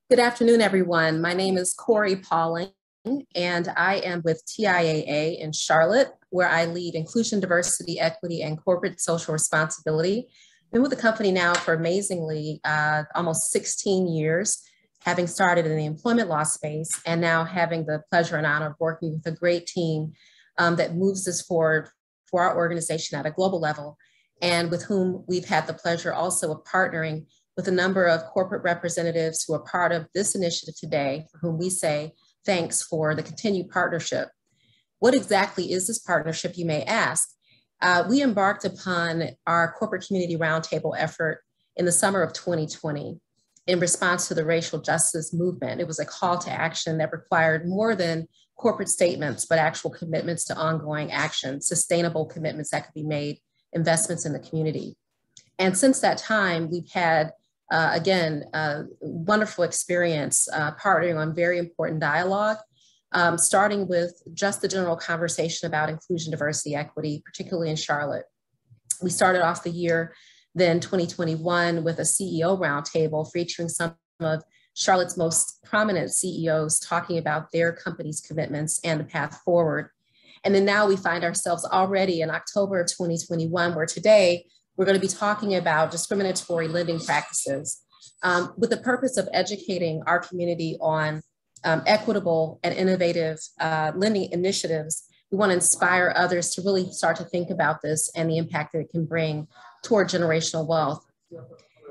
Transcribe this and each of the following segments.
Good afternoon, everyone. My name is Corey Pauling, and I am with TIAA in Charlotte, where I lead inclusion, diversity, equity, and corporate social responsibility. Been with the company now for amazingly almost 16 years, having started in the employment law space, and now having the pleasure and honor of working with a great team that moves us forward for our organization at a global level, and with whom we've had the pleasure also of partnering with a number of corporate representatives who are part of this initiative today, for whom we say thanks for the continued partnership. What exactly is this partnership, you may ask? We embarked upon our corporate community roundtable effort in the summer of 2020 in response to the racial justice movement. It was a call to action that required more than corporate statements, but actual commitments to ongoing action, sustainable commitments that could be made, investments in the community. And since that time, we've had wonderful experience partnering on very important dialogue, starting with just the general conversation about inclusion, diversity, equity, particularly in Charlotte. We started off the year then 2021 with a CEO roundtable featuring some of Charlotte's most prominent CEOs talking about their company's commitments and the path forward. And then now we find ourselves already in October of 2021, where today we're going to be talking about discriminatory lending practices with the purpose of educating our community on equitable and innovative lending initiatives. We want to inspire others to really start to think about this and the impact that it can bring toward generational wealth.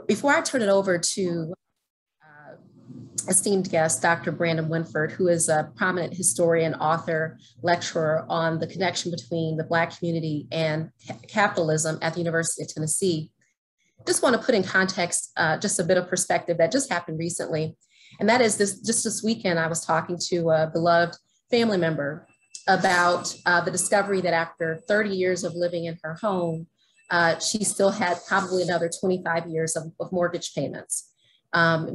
Before I turn it over to esteemed guest, Dr. Brandon Winford, who is a prominent historian, author, lecturer on the connection between the Black community and capitalism at the University of Tennessee. Just want to put in context just a bit of perspective that just happened recently. And that is just this weekend, I was talking to a beloved family member about the discovery that after 30 years of living in her home, she still had probably another 25 years of mortgage payments.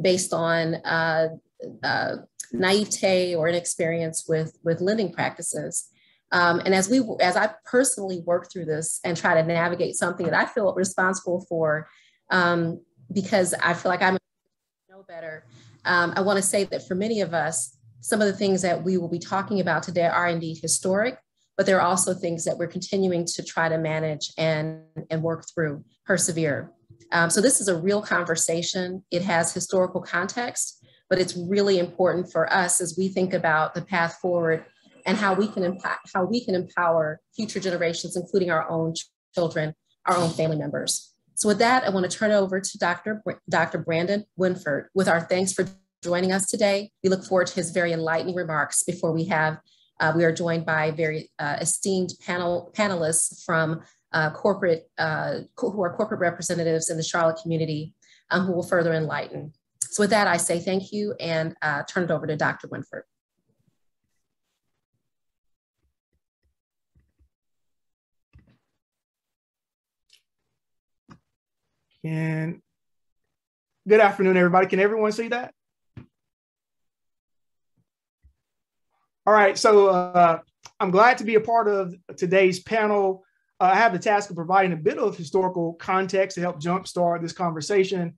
Based on naivete or inexperience with lending practices. And as I personally work through this and try to navigate something that I feel responsible for, because I feel like I know better, I want to say that for many of us, some of the things that we will be talking about today are indeed historic, but there are also things that we're continuing to try to manage and work through, persevere. So this is a real conversation. It has historical context, but it's really important for us as we think about the path forward and how we can empower future generations, including our own children, our own family members. So with that, I want to turn it over to Dr. Brandon Winford with our thanks for joining us today. We look forward to his very enlightening remarks before we are joined by very esteemed panelists from who are corporate representatives in the Charlotte community who will further enlighten. So with that, I say thank you and turn it over to Dr. Winford. Good afternoon, everybody. Can everyone see that? All right, so I'm glad to be a part of today's panel. I have the task of providing a bit of historical context to help jumpstart this conversation.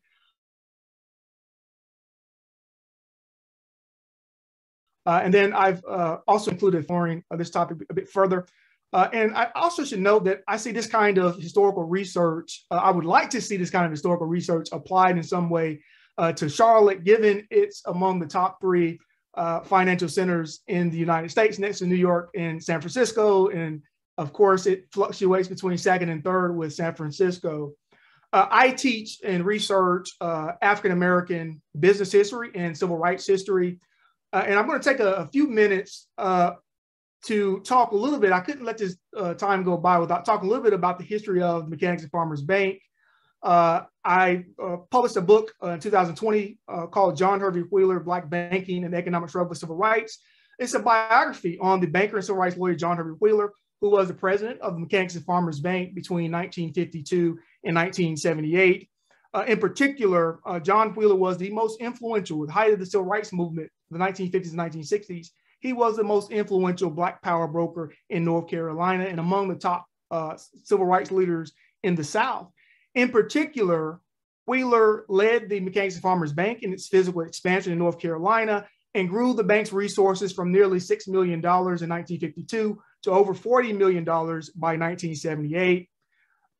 And then I've also included exploring this topic a bit further. And I also should note that I see this kind of historical research, I would like to see this kind of historical research applied in some way to Charlotte, given it's among the top 3 financial centers in the United States, next to New York and San Francisco. And of course, it fluctuates between 2nd and 3rd with San Francisco. I teach and research African-American business history and civil rights history. And I'm going to take a few minutes to talk a little bit. I couldn't let this time go by without talking a little bit about the history of Mechanics and Farmers Bank. I published a book in 2020 called John Hervey Wheeler, Black Banking and the Economic Struggle for Civil Rights. It's a biography on the banker and civil rights lawyer John Hervey Wheeler, who was the president of the Mechanics and Farmers Bank between 1952 and 1978. In particular, John Wheeler was the most influential, with the height of the civil rights movement, the 1950s and 1960s. He was the most influential Black power broker in North Carolina and among the top civil rights leaders in the South. In particular, Wheeler led the Mechanics and Farmers Bank in its physical expansion in North Carolina and grew the bank's resources from nearly $6 million in 1952 to over $40 million by 1978.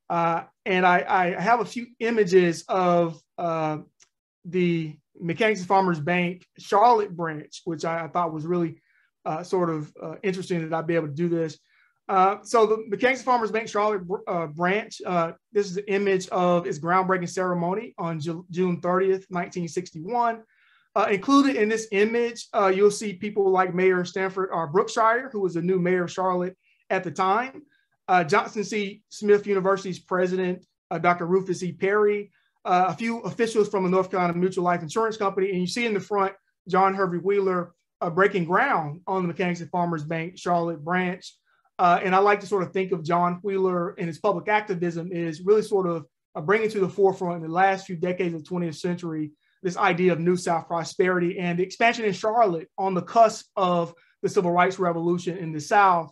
And I have a few images of the Mechanics and Farmers Bank Charlotte branch, which I thought was really interesting that I'd be able to do this. So the Mechanics and Farmers Bank Charlotte branch, this is an image of its groundbreaking ceremony on June 30th, 1961. Included in this image, you'll see people like Mayor Stanford R. Brookshire, who was the new mayor of Charlotte at the time, Johnson C. Smith University's president, Dr. Rufus E. Perry, a few officials from the North Carolina Mutual Life Insurance Company, and you see in the front, John Herbert Wheeler breaking ground on the Mechanics and Farmers Bank Charlotte branch. And I like to sort of think of John Wheeler and his public activism is really sort of bringing to the forefront in the last few decades of the 20th century, this idea of New South prosperity and the expansion in Charlotte on the cusp of the Civil Rights Revolution in the South.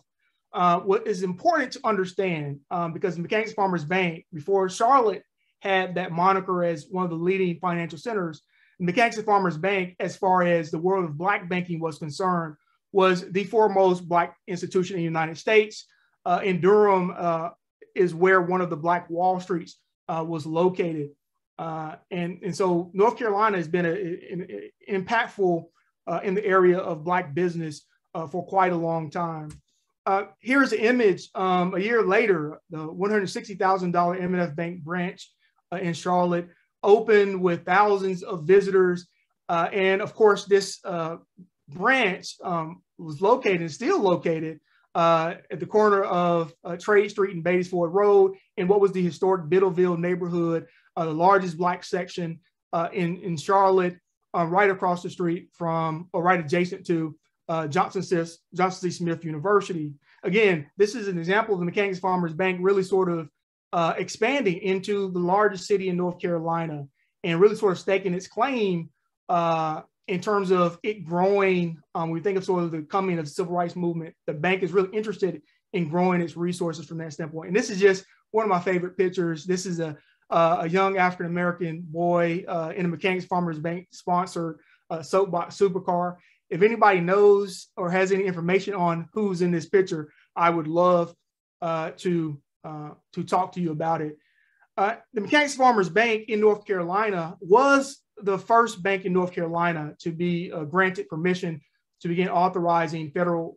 What is important to understand, because the Mechanics and Farmers Bank, before Charlotte had that moniker as one of the leading financial centers, the Mechanics and Farmers Bank, as far as the world of Black banking was concerned, was the foremost Black institution in the United States. In Durham is where one of the Black Wall Streets was located. And so North Carolina has been impactful in the area of Black business for quite a long time. Here's an image a year later, the $160,000 M&F Bank branch in Charlotte opened with thousands of visitors. And of course, this branch was located and still located at the corner of Trade Street and Batesford Road in what was the historic Biddleville neighborhood, the largest Black section in Charlotte, right across the street from, or right adjacent to Johnson C. Smith University. Again, this is an example of the Mechanics Farmers Bank really sort of expanding into the largest city in North Carolina and really sort of staking its claim in terms of it growing. We think of sort of the coming of the civil rights movement. The bank is really interested in growing its resources from that standpoint. And this is just one of my favorite pictures. This is a young African-American boy in a Mechanics Farmers Bank sponsored soapbox supercar. If anybody knows or has any information on who's in this picture, I would love to talk to you about it. The Mechanics Farmers Bank in North Carolina was the first bank in North Carolina to be granted permission to begin authorizing federal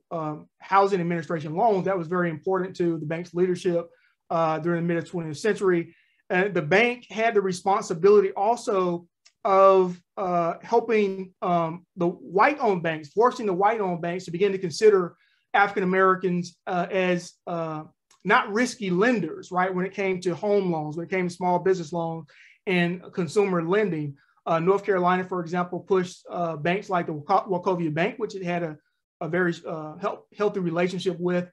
housing administration loans. That was very important to the bank's leadership during the mid-20th century. The bank had the responsibility also of helping the white-owned banks, forcing the white-owned banks to begin to consider African Americans as not risky lenders, right? When it came to home loans, when it came to small business loans and consumer lending. North Carolina, for example, pushed banks like the Wachovia Bank, which it had a very healthy relationship with,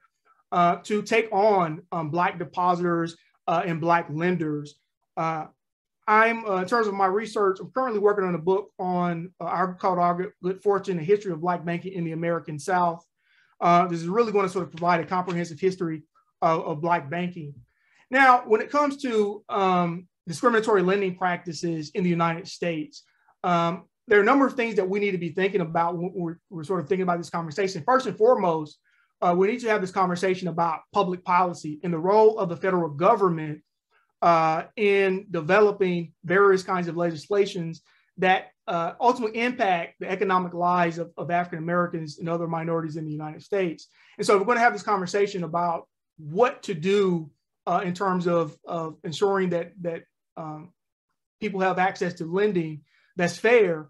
to take on Black depositors and Black lenders. In terms of my research, I'm currently working on a book on called Our Good Fortune, a history of Black banking in the American South. This is really going to sort of provide a comprehensive history of Black banking. Now, when it comes to discriminatory lending practices in the United States, there are a number of things that we need to be thinking about when we're sort of thinking about this conversation. First and foremost, we need to have this conversation about public policy and the role of the federal government in developing various kinds of legislations that ultimately impact the economic lives of African Americans and other minorities in the United States. And so we're going to have this conversation about what to do in terms of ensuring that people have access to lending that's fair.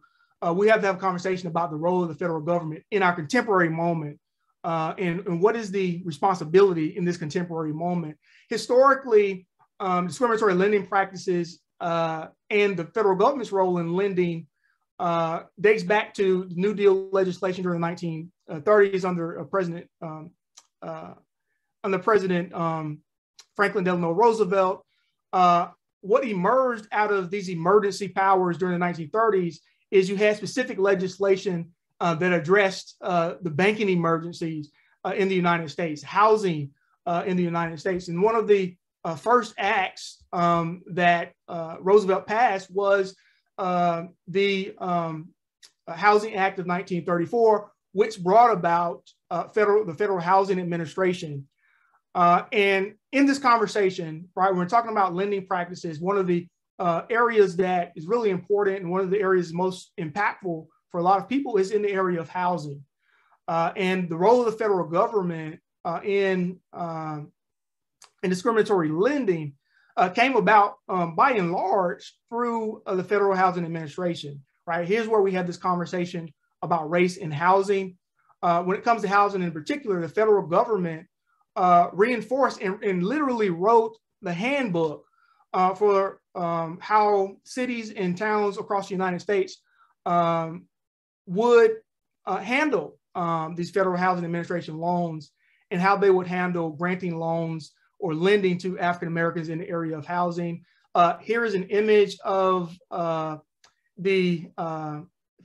We have to have a conversation about the role of the federal government in our contemporary moment and what is the responsibility in this contemporary moment. Historically, discriminatory lending practices and the federal government's role in lending dates back to the New Deal legislation during the 1930s under President Franklin Delano Roosevelt. What emerged out of these emergency powers during the 1930s is you had specific legislation that addressed the banking emergencies in the United States, housing in the United States. And one of the first acts that Roosevelt passed was the Housing Act of 1934, which brought about the Federal Housing Administration. And in this conversation, right, when we're talking about lending practices, one of the areas that is really important and one of the areas most impactful for a lot of people is in the area of housing. And the role of the federal government in discriminatory lending came about by and large through the Federal Housing Administration, right? Here's where we had this conversation about race in housing. When it comes to housing in particular, the federal government reinforced and literally wrote the handbook for how cities and towns across the United States would handle these Federal Housing Administration loans and how they would handle granting loans or lending to African Americans in the area of housing. Here is an image of the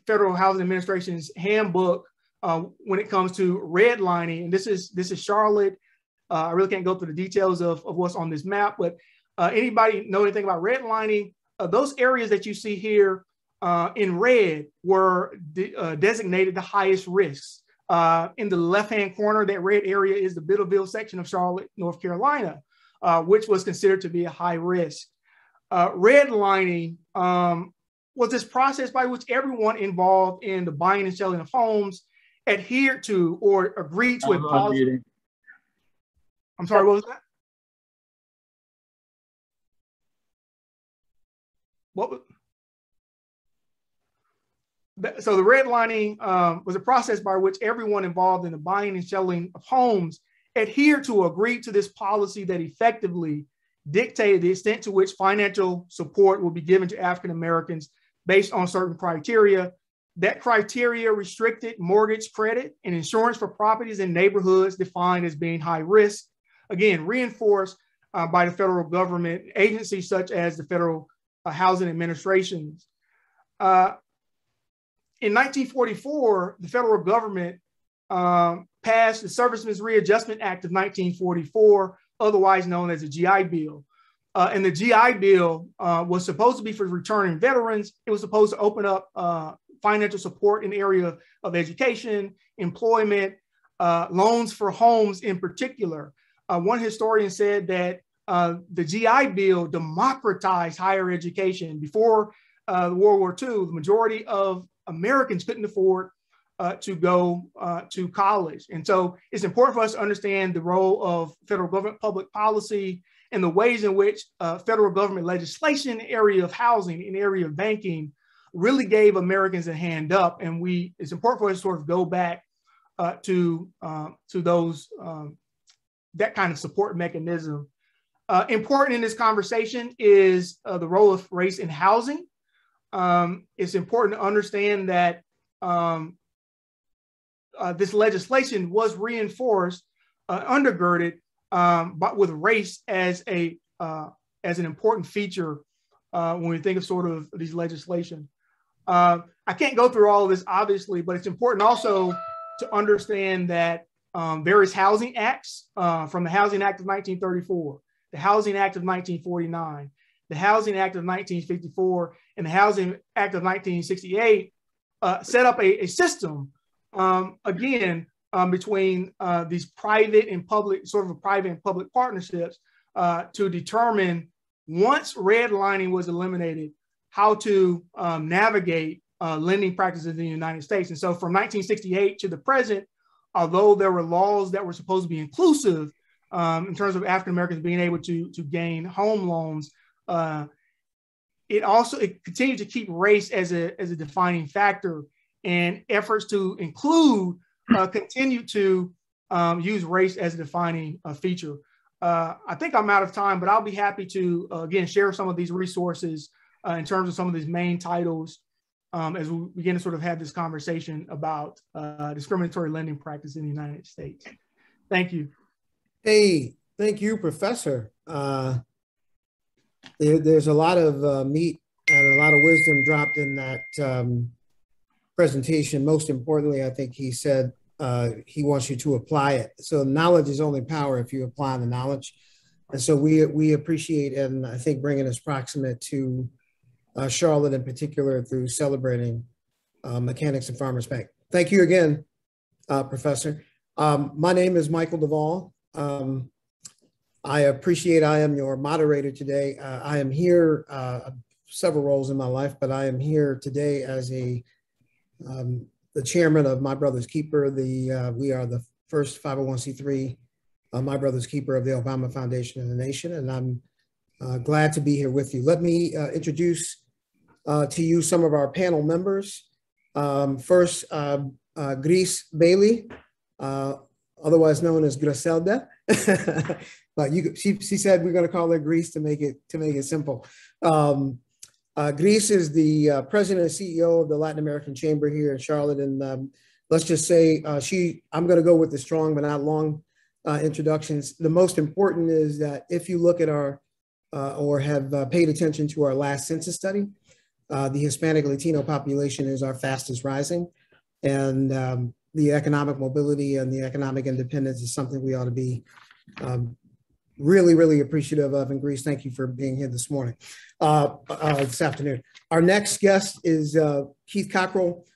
Federal Housing Administration's handbook when it comes to redlining. And this is Charlotte. I really can't go through the details of what's on this map, but anybody know anything about redlining? Those areas that you see here in red were designated the highest risks. In the left-hand corner, that red area is the Biddleville section of Charlotte, North Carolina, which was considered to be a high risk. Redlining was this process by which everyone involved in the buying and selling of homes adhered to or agreed to a policy. I'm sorry, what was that? So the redlining was a process by which everyone involved in the buying and selling of homes adhered to or agreed to this policy that effectively dictated the extent to which financial support will be given to African Americans based on certain criteria. That criteria restricted mortgage credit and insurance for properties in neighborhoods defined as being high risk. Again, reinforced by the federal government agencies such as the Federal Housing Administration. In 1944, the federal government passed the Servicemen's Readjustment Act of 1944, otherwise known as the GI Bill. And the GI Bill was supposed to be for returning veterans. It was supposed to open up financial support in the area of education, employment, loans for homes in particular. One historian said that the GI Bill democratized higher education. Before World War II, the majority of Americans couldn't afford to go to college. And so it's important for us to understand the role of federal government public policy and the ways in which federal government legislation in the area of housing, in the area of banking, really gave Americans a hand up. And it's important for us to sort of go back to those, that kind of support mechanism. Important in this conversation is the role of race in housing. It's important to understand that this legislation was reinforced, undergirded, but with race as an important feature when we think of sort of these legislation. I can't go through all of this, obviously, but it's important also to understand that various housing acts from the Housing Act of 1934, the Housing Act of 1949, the Housing Act of 1954, and the Housing Act of 1968 set up a system, again, between these private and public, sort of private and public partnerships to determine, once redlining was eliminated, how to navigate lending practices in the United States. And so from 1968 to the present, although there were laws that were supposed to be inclusive in terms of African Americans being able to gain home loans, it continued to keep race as a defining factor, and efforts to include continue to use race as a defining feature. I think I'm out of time, but I'll be happy to, again, share some of these resources in terms of some of these main titles as we begin to sort of have this conversation about discriminatory lending practice in the United States. Thank you. Hey, thank you, Professor. There's a lot of meat and a lot of wisdom dropped in that presentation. Most importantly, I think he said he wants you to apply it. So knowledge is only power if you apply the knowledge. And so we appreciate, and I think bringing us proximate to Charlotte in particular through celebrating Mechanics and Farmers Bank. Thank you again, Professor. My name is Michael Duvall. I am your moderator today. I am here, several roles in my life, but I am here today as the chairman of My Brother's Keeper. We are the first 501c3 My Brother's Keeper of the Obama Foundation in the nation, and I'm glad to be here with you. Let me introduce to you some of our panel members. First, Grace Bailey, otherwise known as Griselda. But she said we're going to call her Grace to make it simple. Grace is the president and CEO of the Latin American Chamber here in Charlotte, and let's just say I'm going to go with the strong but not long introductions. The most important is that if you look at our or have paid attention to our last census study, the Hispanic Latino population is our fastest rising, and the economic mobility and the economic independence is something we ought to be really, really appreciative of. And Grace, thank you for being here this morning, this afternoon. Our next guest is Keith Cockrell,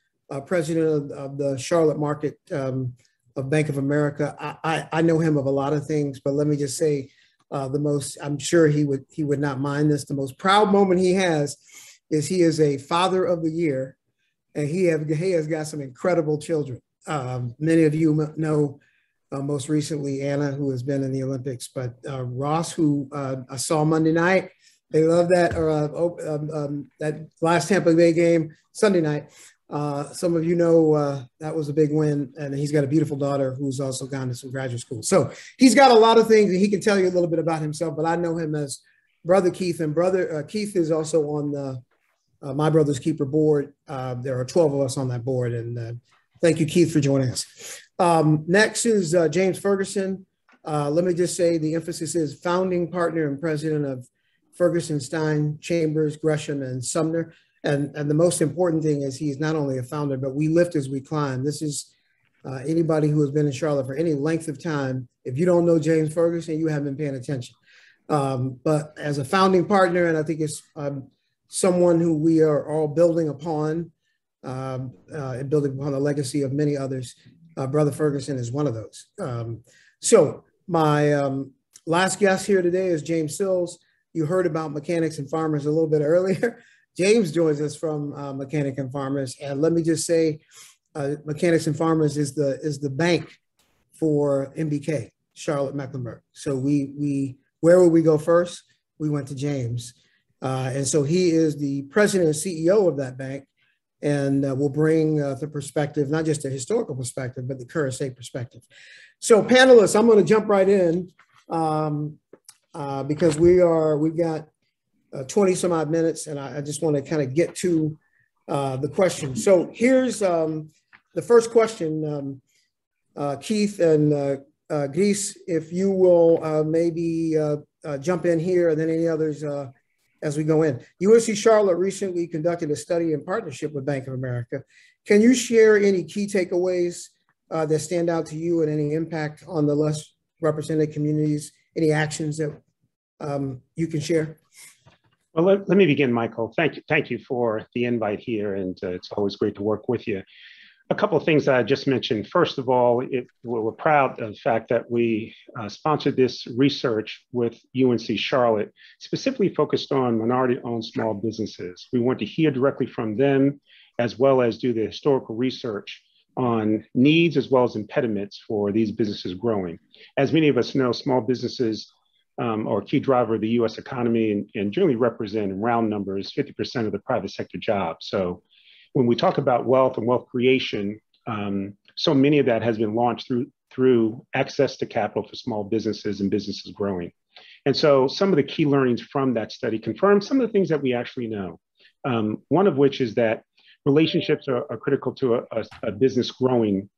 president of the Charlotte market of Bank of America. I know him of a lot of things, but let me just say I'm sure he would not mind this. The most proud moment he has is he is a father of the year, and he has got some incredible children. Many of you know most recently Anna, who has been in the Olympics, but Ross, who I saw Monday night, they love that, that last Tampa Bay game Sunday night. Some of you know that was a big win, and he's got a beautiful daughter who's also gone to some graduate school. So he's got a lot of things, and he can tell you a little bit about himself, but I know him as Brother Keith, and Brother Keith is also on the My Brother's Keeper board. There are 12 of us on that board, and thank you, Keith, for joining us. Next is James Ferguson. Let me just say the emphasis is founding partner and president of Ferguson, Stein, Chambers, Gresham, and Sumner. And the most important thing is he's not only a founder, but we lift as we climb. This is anybody who has been in Charlotte for any length of time. If you don't know James Ferguson, you haven't been paying attention. But as a founding partner, and I think it's someone who we are all building upon, and building upon the legacy of many others. Brother Ferguson is one of those. So my last guest here today is James Sills. You heard about Mechanics and Farmers a little bit earlier. James joins us from Mechanic and Farmers, and let me just say, Mechanics and Farmers is the bank for MBK, Charlotte Mecklenburg. So where would we go first? We went to James, and so he is the president and CEO of that bank, and will bring the perspective, not just a historical perspective, but the current state perspective. So panelists, I'm going to jump right in because we've got 20 some odd minutes, and I just want to kind of get to the question. So here's the first question, Keith and Grace, if you will maybe jump in here, and then any others as we go in. UNC Charlotte recently conducted a study in partnership with Bank of America. Can you share any key takeaways that stand out to you and any impact on the less represented communities, any actions that you can share? Well, let me begin, Michael. Thank you for the invite here, and it's always great to work with you. A couple of things that I just mentioned. First of all, we're proud of the fact that we sponsored this research with UNC Charlotte, specifically focused on minority-owned small businesses. We want to hear directly from them, as well as do the historical research on needs as well as impediments for these businesses growing. As many of us know, small businesses are a key driver of the U.S. economy and generally represent, in round numbers, 50% of the private sector jobs. So when we talk about wealth and wealth creation, so many of that has been launched through access to capital for small businesses and businesses growing. And so some of the key learnings from that study confirm some of the things that we actually know. One of which is that relationships are critical to a business growing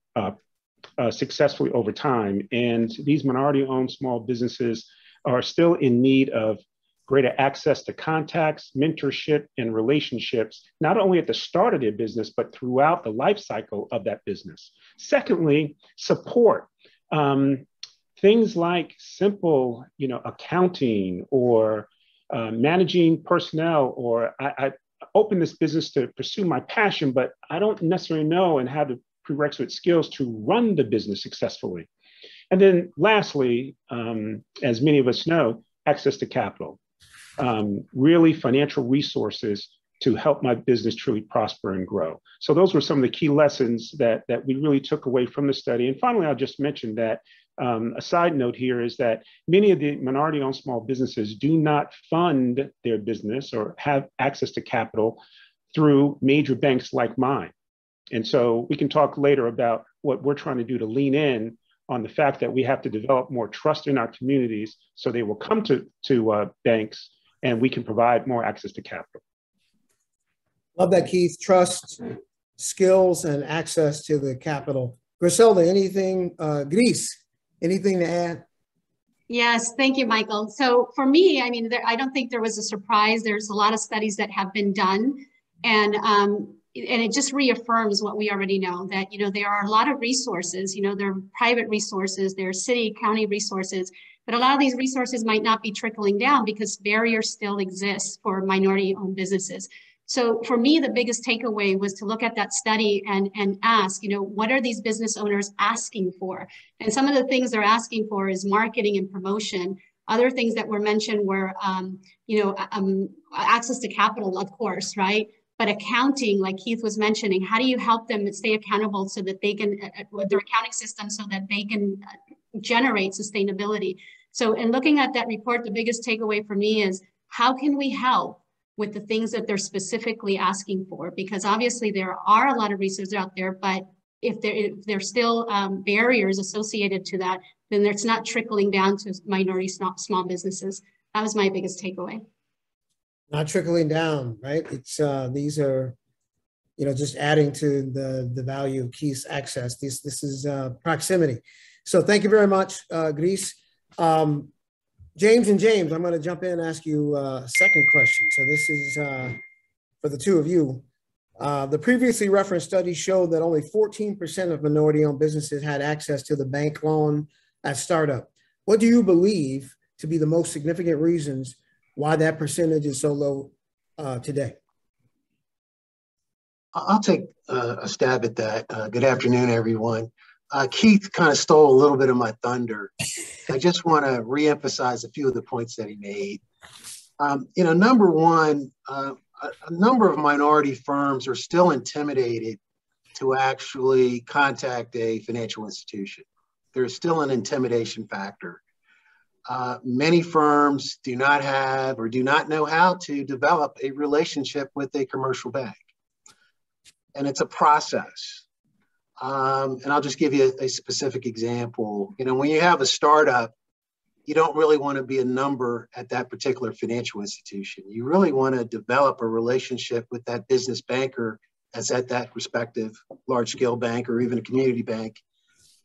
successfully over time. And these minority-owned small businesses are still in need of greater access to contacts, mentorship, and relationships, not only at the start of their business, but throughout the life cycle of that business. Secondly, support things like simple, accounting or managing personnel, or I opened this business to pursue my passion, but I don't necessarily know and have the prerequisite skills to run the business successfully. And then lastly, as many of us know, access to capital, really financial resources to help my business truly prosper and grow. So those were some of the key lessons that we really took away from the study. And finally, I'll just mention that a side note here is that many of the minority-owned small businesses do not fund their business or have access to capital through major banks like mine. And so we can talk later about what we're trying to do to lean in on the fact that we have to develop more trust in our communities so they will come to banks and we can provide more access to capital. Love that, Keith. Trust, skills, and access to the capital. Griselda, anything, Gris, anything to add? Yes, thank you, Michael. So for me, I mean, I don't think there was a surprise. There's a lot of studies that have been done, and it just reaffirms what we already know, that, there are a lot of resources, there are private resources, there are city, county resources, but a lot of these resources might not be trickling down because barriers still exist for minority-owned businesses. So for me, the biggest takeaway was to look at that study and ask, what are these business owners asking for? And some of the things they're asking for is marketing and promotion. Other things that were mentioned were, access to capital, of course, right? But accounting, like Keith was mentioning, how do you help them stay accountable so that they can, with their accounting system, so that they can generate sustainability? So in looking at that report, the biggest takeaway for me is, how can we help with the things that they're specifically asking for? Because obviously there are a lot of resources out there, but if there's still barriers associated to that, then it's not trickling down to minority small businesses. That was my biggest takeaway. Not trickling down, right? It's these are, just adding to the value of Keith's access. This is proximity. So thank you very much, Gris. James, I'm going to jump in and ask you a second question. So this is for the two of you. The previously referenced study showed that only 14% of minority-owned businesses had access to the bank loan at startup. What do you believe to be the most significant reasons why that percentage is so low today? I'll take a stab at that. Good afternoon, everyone. Keith kind of stole a little bit of my thunder. I just want to reemphasize a few of the points that he made. Number one, a number of minority firms are still intimidated to actually contact a financial institution. There's still an intimidation factor. Many firms do not have or do not know how to develop a relationship with a commercial bank. And it's a process. And I'll just give you a specific example. When you have a startup, you don't really want to be a number at that particular financial institution. You really want to develop a relationship with that business banker that's at that respective large-scale bank or even a community bank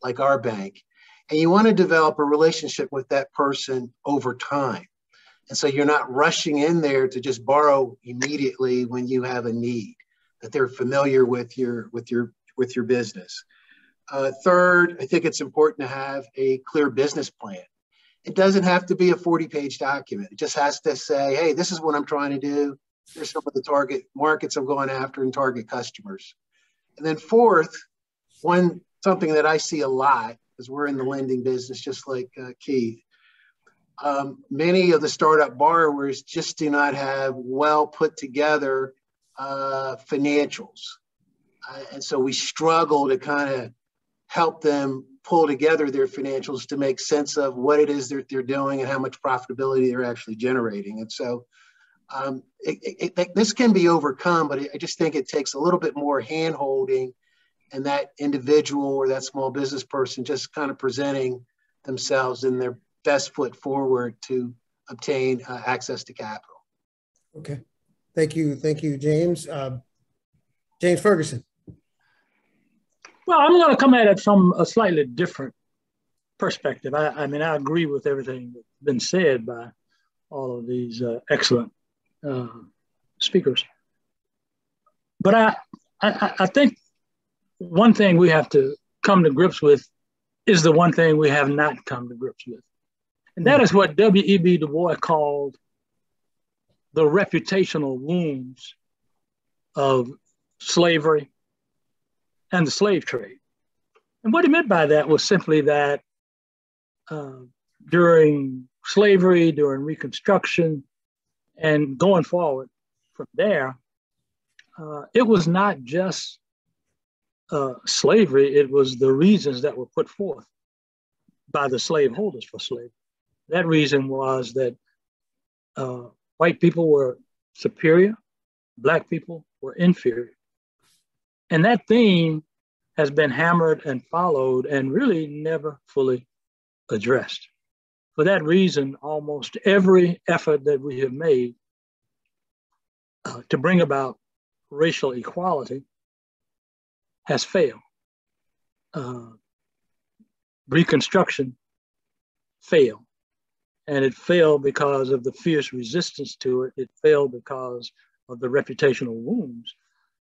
like our bank. And you want to develop a relationship with that person over time. And so you're not rushing in there to just borrow immediately when you have a need, that they're familiar with your business. Third, I think it's important to have a clear business plan. It doesn't have to be a 40-page document. It just has to say, hey, this is what I'm trying to do. Here's some of the target markets I'm going after and target customers. And then fourth, something that I see a lot, because we're in the lending business, just like Keith, many of the startup borrowers just do not have well put together financials. And so we struggle to kind of help them pull together their financials to make sense of what it is that they're doing and how much profitability they're actually generating. And so this can be overcome, but I just think it takes a little bit more hand-holding and that individual or that small business person just kind of presenting themselves in their best foot forward to obtain access to capital. Okay. Thank you, James. James Ferguson. Well, I'm going to come at it from a slightly different perspective. I mean, I agree with everything that's been said by all of these excellent speakers. But I think one thing we have to come to grips with is the one thing we have not come to grips with. And that is what W.E.B. Du Bois called the reputational wounds of slavery and the slave trade. And what he meant by that was simply that during slavery, during Reconstruction, and going forward from there, it was not just slavery, it was the reasons that were put forth by the slaveholders for slavery. That reason was that white people were superior, Black people were inferior. And that theme has been hammered and followed and really never fully addressed. For that reason, almost every effort that we have made to bring about racial equality has failed. Reconstruction failed. And it failed because of the fierce resistance to it. It failed because of the reputational wounds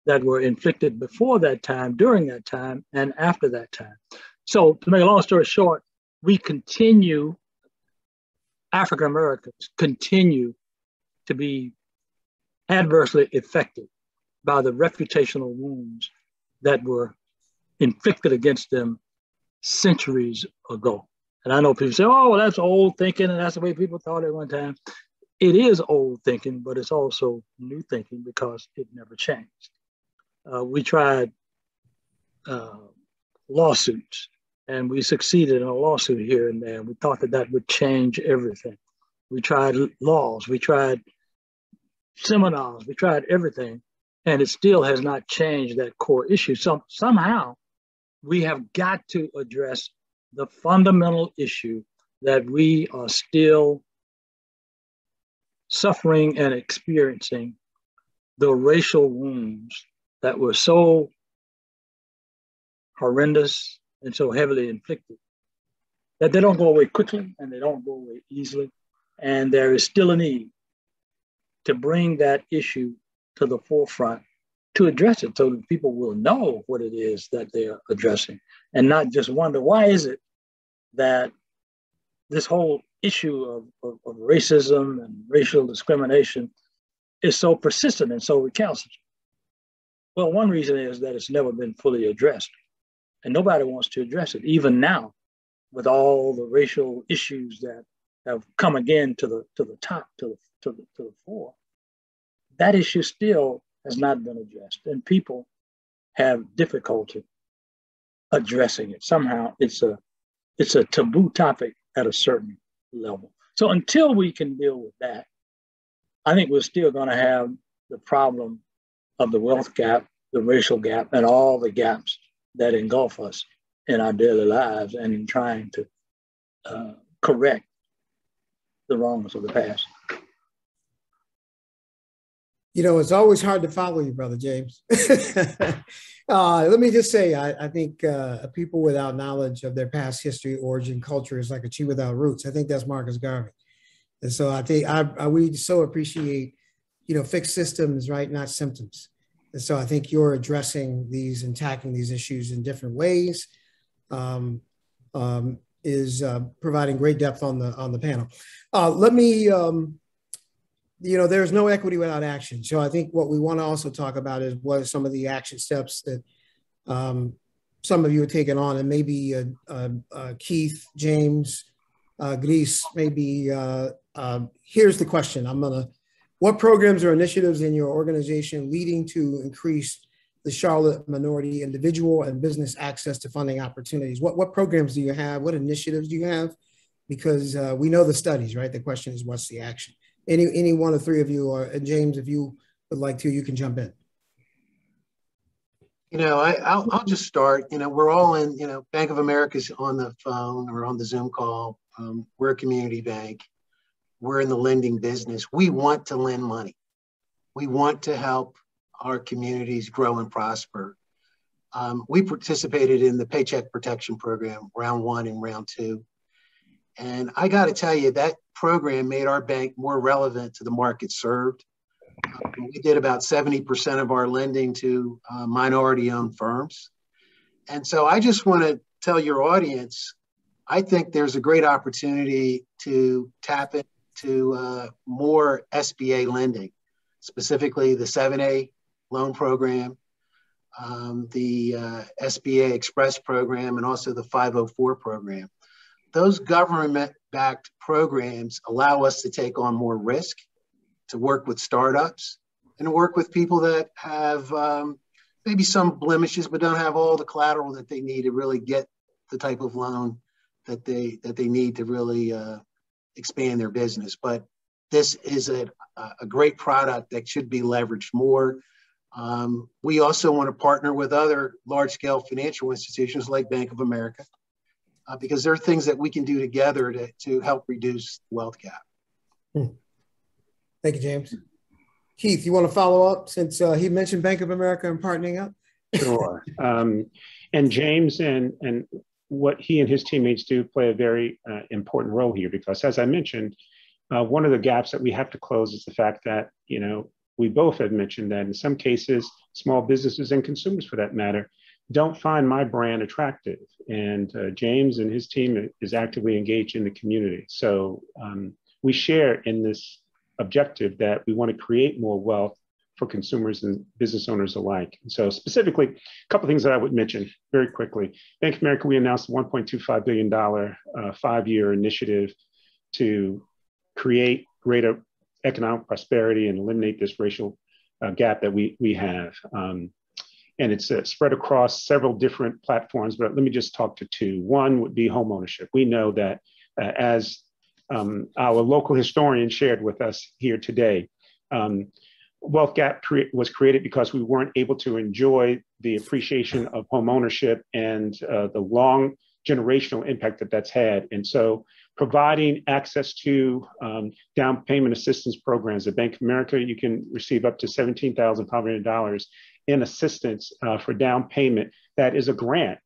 that were inflicted before that time, during that time, and after that time. So to make a long story short, we continue, African Americans continue to be adversely affected by the reputational wounds that were inflicted against them centuries ago. And I know people say, oh, well, that's old thinking, and that's the way people thought at one time. It is old thinking, but it's also new thinking because it never changed. We tried lawsuits, and we succeeded in a lawsuit here and there. We thought that that would change everything. We tried laws, we tried seminars, we tried everything, and it still has not changed that core issue. So somehow we have got to address the fundamental issue that we are still suffering and experiencing the racial wounds that were so horrendous and so heavily inflicted that they don't go away quickly and they don't go away easily. And there is still a need to bring that issue to the forefront to address it so that people will know what it is that they're addressing and not just wonder, why is it that this whole issue of racism and racial discrimination is so persistent and so recalcitrant? Well, one reason is that it's never been fully addressed, and nobody wants to address it. Even now, with all the racial issues that have come again to the top, to the fore, that issue still has not been addressed, and people have difficulty addressing it. Somehow, it's a taboo topic at a certain level. So until we can deal with that, I think we're still going to have the problem of the wealth gap, the racial gap, and all the gaps that engulf us in our daily lives and in trying to correct the wrongs of the past. You know, it's always hard to follow you, Brother James. Let me just say, I think people without knowledge of their past history, origin, culture is like a tree without roots. I think that's Marcus Garvey. And so I think we so appreciate, you know, fixed systems, right, not symptoms. And so I think you're addressing these and tackling these issues in different ways, is providing great depth on the panel. Let me, you know, there's no equity without action. So I think what we want to also talk about is what are some of the action steps that some of you are taking on, and maybe Keith, James, Gris, maybe here's the question. What programs or initiatives in your organization leading to increase the Charlotte minority individual and business access to funding opportunities? What programs do you have? What initiatives do you have? Because we know the studies, right? The question is, what's the action? Any one of three of you, or James, if you would like to, you can jump in. You know, I'll just start. You know, we're all in, you know, Bank of America's on the phone or on the Zoom call. We're a community bank. We're in the lending business. We want to lend money. We want to help our communities grow and prosper. We participated in the Paycheck Protection Program, round 1 and round 2. And I got to tell you, that program made our bank more relevant to the market served. We did about 70% of our lending to minority-owned firms. And so I just want to tell your audience, I think there's a great opportunity to tap into more SBA lending, specifically the 7A loan program, the SBA Express program, and also the 504 program. Those government-backed programs allow us to take on more risk, to work with startups, and to work with people that have maybe some blemishes, but don't have all the collateral that they need to really get the type of loan that they need to really expand their business. But this is a great product that should be leveraged more. We also want to partner with other large-scale financial institutions like Bank of America, because there are things that we can do together to help reduce wealth gap. Thank you, James. Keith, you want to follow up since he mentioned Bank of America and partnering up? Sure. And James and what he and his teammates do play a very important role here, because as I mentioned, one of the gaps that we have to close is the fact that, we both have mentioned that in some cases, small businesses and consumers for that matter, don't find my brand attractive. And James and his team is actively engaged in the community. So we share in this objective that we want to create more wealth for consumers and business owners alike. And so specifically, a couple of things that I would mention very quickly. Bank of America, we announced a $1.25 billion 5-year initiative to create greater economic prosperity and eliminate this racial gap that we have. And it's spread across several different platforms, but let me just talk to two. One would be homeownership. We know that as our local historian shared with us here today, wealth gap was created because we weren't able to enjoy the appreciation of homeownership and the long generational impact that that's had. And so providing access to down payment assistance programs at Bank of America, you can receive up to $17,500 in assistance for down payment. That is a grant,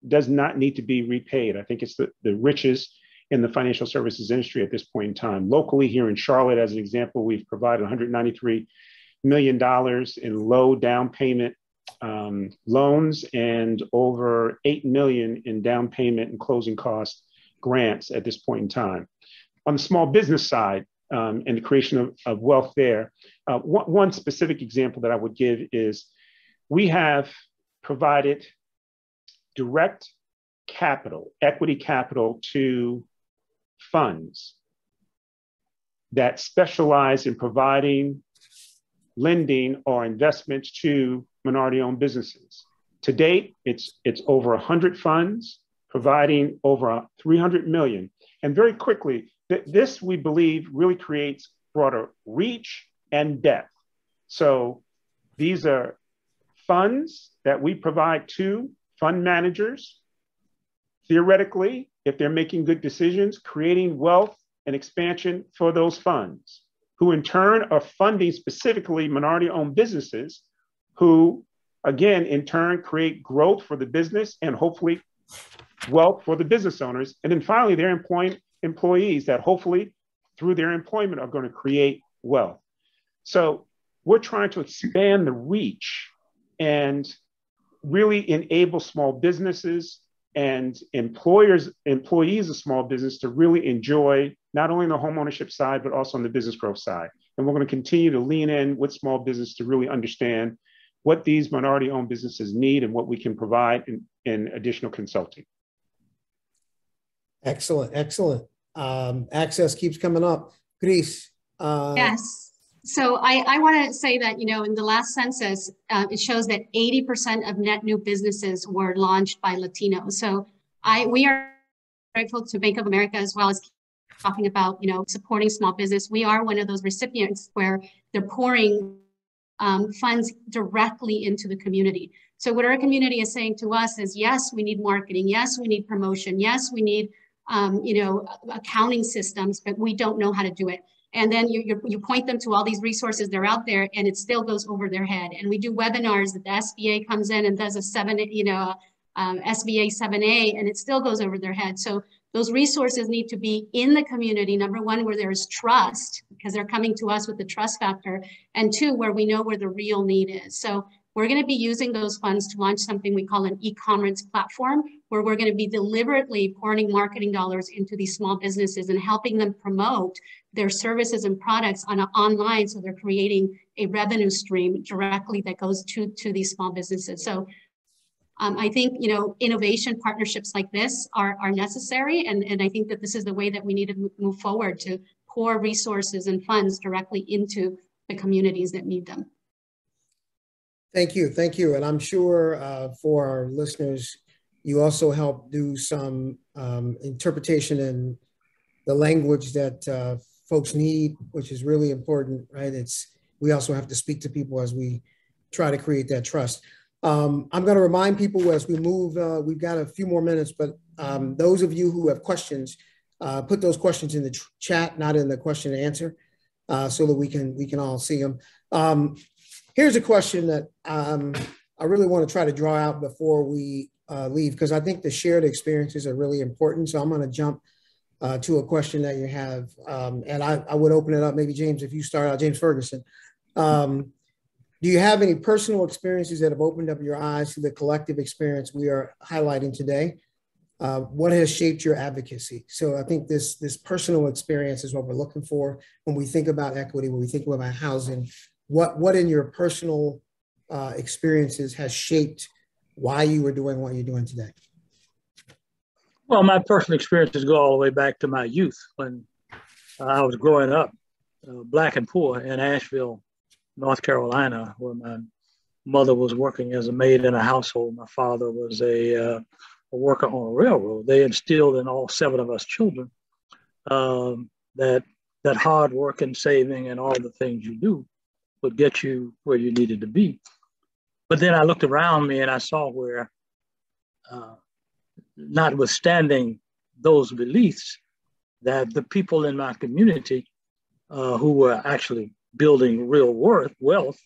does not need to be repaid. I think it's the richest in the financial services industry at this point in time. Locally here in Charlotte, as an example, we've provided $193 million in low down payment loans and over $8 million in down payment and closing cost grants at this point in time. On the small business side and the creation of wealth there, one specific example that I would give is we have provided direct capital, equity capital to funds that specialize in providing lending or investments to minority-owned businesses. To date, it's over 100 funds providing over 300 million. And very quickly, this we believe really creates broader reach and depth. So these are funds that we provide to fund managers, theoretically, if they're making good decisions, creating wealth and expansion for those funds, who in turn are funding specifically minority-owned businesses, who, again, in turn create growth for the business and hopefully wealth for the business owners. And then finally, they're employing employees that hopefully through their employment are going to create wealth. So we're trying to expand the reach and really enable small businesses and employees of small business to really enjoy not only the homeownership side, but also on the business growth side. And we're going to continue to lean in with small business to really understand what these minority-owned businesses need and what we can provide in additional consulting. Excellent, excellent. Access keeps coming up. Grace. Yes. So I want to say that, in the last census, it shows that 80% of net new businesses were launched by Latinos. So we are grateful to Bank of America, as well as talking about, supporting small business. We are one of those recipients where they're pouring funds directly into the community. So what our community is saying to us is, yes, we need marketing. Yes, we need promotion. Yes, we need, accounting systems, but we don't know how to do it. And then you point them to all these resources, they're out there, and it still goes over their head. And we do webinars that the SBA comes in and does a SBA 7A, and it still goes over their head. So those resources need to be in the community, number one, where there's trust, because they're coming to us with the trust factor, and two, where we know where the real need is. So We're going to be using those funds to launch something we call an e-commerce platform, where we're going to be deliberately pouring marketing dollars into these small businesses and helping them promote their services and products online. So they're creating a revenue stream directly that goes to these small businesses. So I think, innovation partnerships like this are necessary. And I think that this is the way that we need to move forward, to pour resources and funds directly into the communities that need them. Thank you. Thank you. And I'm sure for our listeners, you also help do some interpretation in the language that folks need, which is really important, right? We also have to speak to people as we try to create that trust. I'm going to remind people as we move, we've got a few more minutes, but those of you who have questions, put those questions in the chat, not in the question and answer, so that we can all see them. Here's a question that I really want to try to draw out before we leave, because I think the shared experiences are really important. So I'm going to jump to a question that you have, and I would open it up. Maybe James, if you start out, James Ferguson. Do you have any personal experiences that have opened up your eyes to the collective experience we are highlighting today? What has shaped your advocacy? So I think this personal experience is what we're looking for when we think about equity, when we think about housing. What in your personal experiences has shaped why you were doing what you're doing today? Well, my personal experiences go all the way back to my youth when I was growing up, black and poor in Asheville, North Carolina, where my mother was working as a maid in a household. My father was a worker on a railroad. They instilled in all 7 of us children that hard work and saving and all the things you do would get you where you needed to be. But then I looked around me and I saw where, notwithstanding those beliefs, that the people in my community who were actually building real wealth,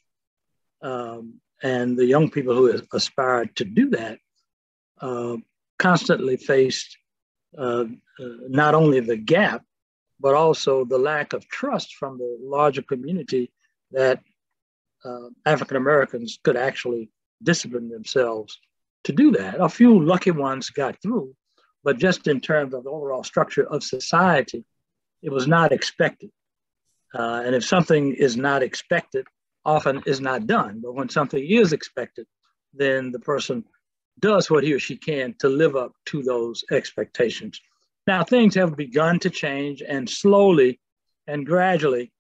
and the young people who aspired to do that, constantly faced not only the gap, but also the lack of trust from the larger community that African Americans could actually discipline themselves to do that. A few lucky ones got through, but just in terms of the overall structure of society, it was not expected. And if something is not expected, often is not done. But when something is expected, then the person does what he or she can to live up to those expectations. Now, things have begun to change, and slowly and gradually,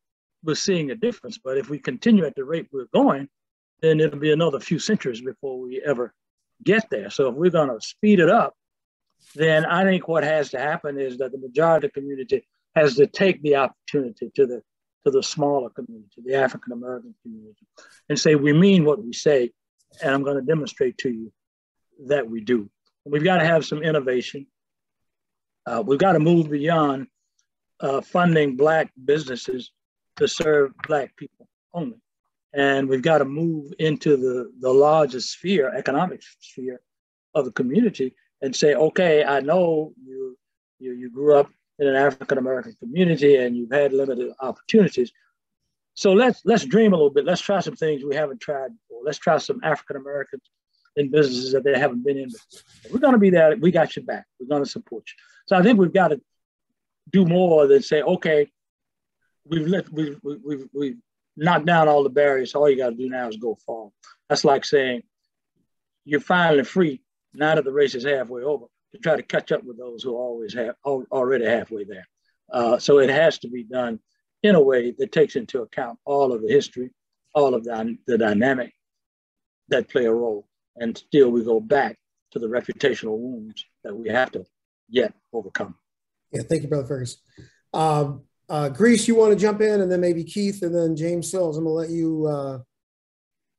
we're seeing a difference. But if we continue at the rate we're going, then it'll be another few centuries before we ever get there. So if we're going to speed it up, then I think what has to happen is that the majority of the community has to take the opportunity to the smaller community, the African American community, and say, we mean what we say, and I'm going to demonstrate to you that we do. We've got to have some innovation. We've got to move beyond funding Black businesses to serve Black people only. And we've got to move into the larger sphere, economic sphere of the community, and say, okay, I know you grew up in an African American community and you've had limited opportunities. So let's dream a little bit. Let's try some things we haven't tried before. Let's try some African Americans in businesses that they haven't been in before. We're going to be there. We got your back. We're going to support you. So I think we've got to do more than say, okay, we've knocked down all the barriers. All you got to do now is go forward. That's like saying you're finally free now that the race is halfway over, to try to catch up with those who already halfway there. So it has to be done in a way that takes into account all of the history, all of the dynamic that play a role. And still we go back to the reputational wounds that we have to yet overcome. Yeah, thank you, Brother Ferguson. Grease, you want to jump in, and then maybe Keith, and then James Sills. I'm going to let you.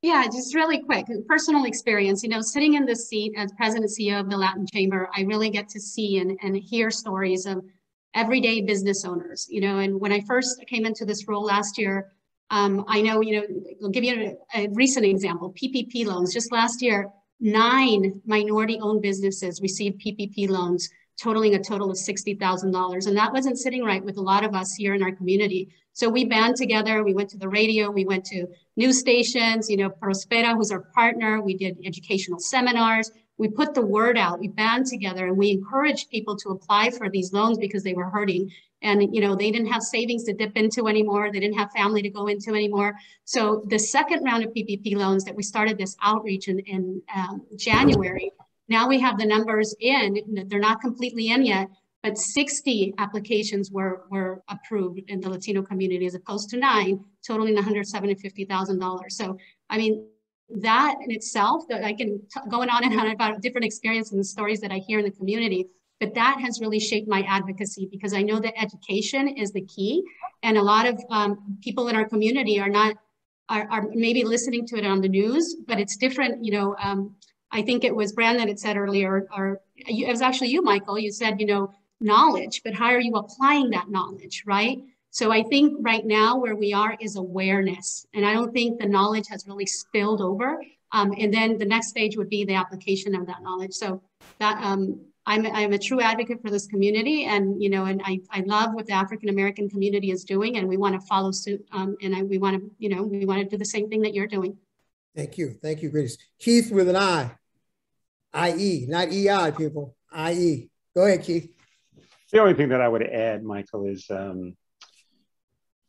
Yeah, just really quick, personal experience, sitting in this seat as president and CEO of the Latin Chamber, I really get to see and hear stories of everyday business owners, and when I first came into this role last year, I know, I'll give you a recent example, PPP loans. Just last year, 9 minority-owned businesses received PPP loans, totaling a total of $60,000. And that wasn't sitting right with a lot of us here in our community. So we band together, we went to the radio, we went to news stations, you know, Prospera, who's our partner, we did educational seminars, we put the word out, we band together, and we encouraged people to apply for these loans because they were hurting. And, you know, they didn't have savings to dip into anymore. They didn't have family to go into anymore. So the second round of PPP loans that we started this outreach in January, now we have the numbers in, they're not completely in yet, but 60 applications were approved in the Latino community as opposed to 9, totaling $150,000. So, I mean, that in itself, that I can go on and on about different experiences and stories that I hear in the community, but that has really shaped my advocacy because I know that education is the key. And a lot of people in our community are maybe listening to it on the news, but it's different, you know. I think it was Brandon that said earlier, or it was actually you, Michael, you said, you know, knowledge, but how are you applying that knowledge, right? So I think right now where we are is awareness. And I don't think the knowledge has really spilled over. And then the next stage would be the application of that knowledge. So that I'm a true advocate for this community, and, you know, and I love what the African-American community is doing, and we want to follow suit. We want to, you know, we want to do the same thing that you're doing. Thank you. Thank you, Grace. Keith with an I. I-E, not E-I, people. I-E. Go ahead, Keith. The only thing that I would add, Michael, is, you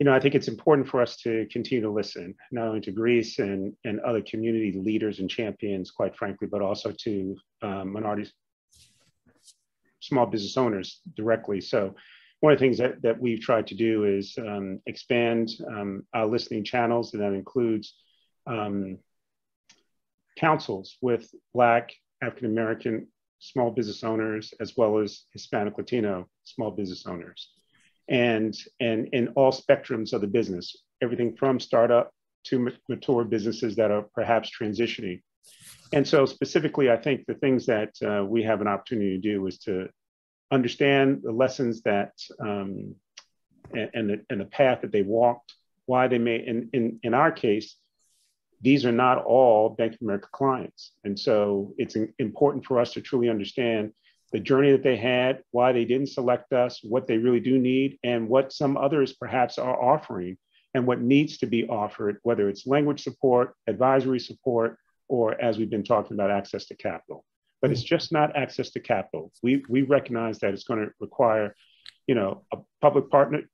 know, I think it's important for us to continue to listen, not only to Greece and other community leaders and champions, quite frankly, but also to minorities, small business owners directly. So one of the things that we've tried to do is expand our listening channels, and that includes councils with Black, African-American small business owners, as well as Hispanic Latino small business owners. And in all spectrums of the business, everything from startup to mature businesses that are perhaps transitioning. And so specifically, I think the things that we have an opportunity to do is to understand the lessons that and the path that they walked, why they may, in our case, these are not all Bank of America clients. And so it's important for us to truly understand the journey that they had, why they didn't select us, what they really do need, and what some others perhaps are offering, and what needs to be offered, whether it's language support, advisory support, or as we've been talking about, access to capital. But it's just not access to capital. We recognize that it's going to require, you know, a public-private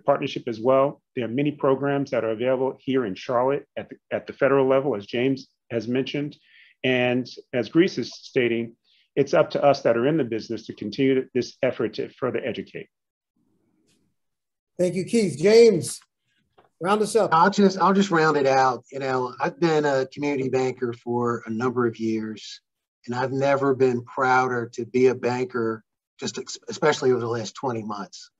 partnership as well. There are many programs that are available here in Charlotte at the federal level, as James has mentioned. And as Greece is stating, it's up to us that are in the business to continue this effort to further educate. Thank you, Keith. James, round us up. I'll just round it out. You know, I've been a community banker for a number of years, and I've never been prouder to be a banker, just especially over the last 20 months.